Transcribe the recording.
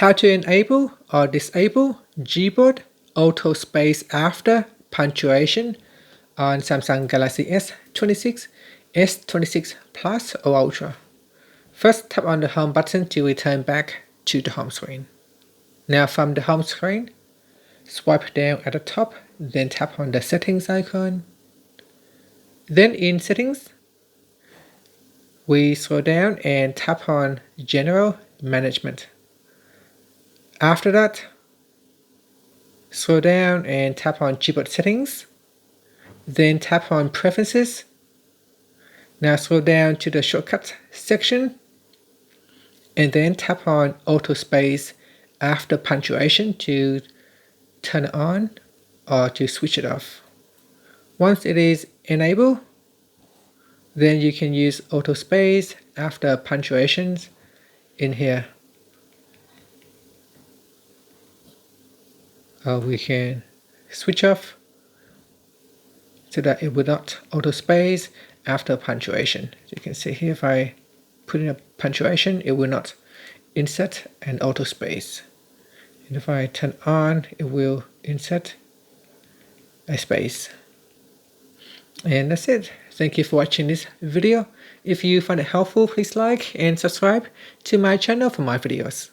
How to enable or disable Gboard auto space after punctuation on Samsung Galaxy S26, S26 Plus or Ultra. First, tap on the home button to return back to the home screen. Now from the home screen, swipe down at the top, then tap on the settings icon. Then in settings, we scroll down and tap on General Management. After that, scroll down and tap on Gboard Settings. Then tap on Preferences. Now scroll down to the Shortcuts section. And then tap on Auto Space after punctuation to turn it on or to switch it off. Once it is enabled, then you can use auto space after punctuations in here. Or we can switch off so that it will not auto space after punctuation. As you can see here, if I put in a punctuation, it will not insert an auto space. And if I turn on, it will insert a space. And that's it. Thank you for watching this video. If you find it helpful, please like and subscribe to my channel for more videos.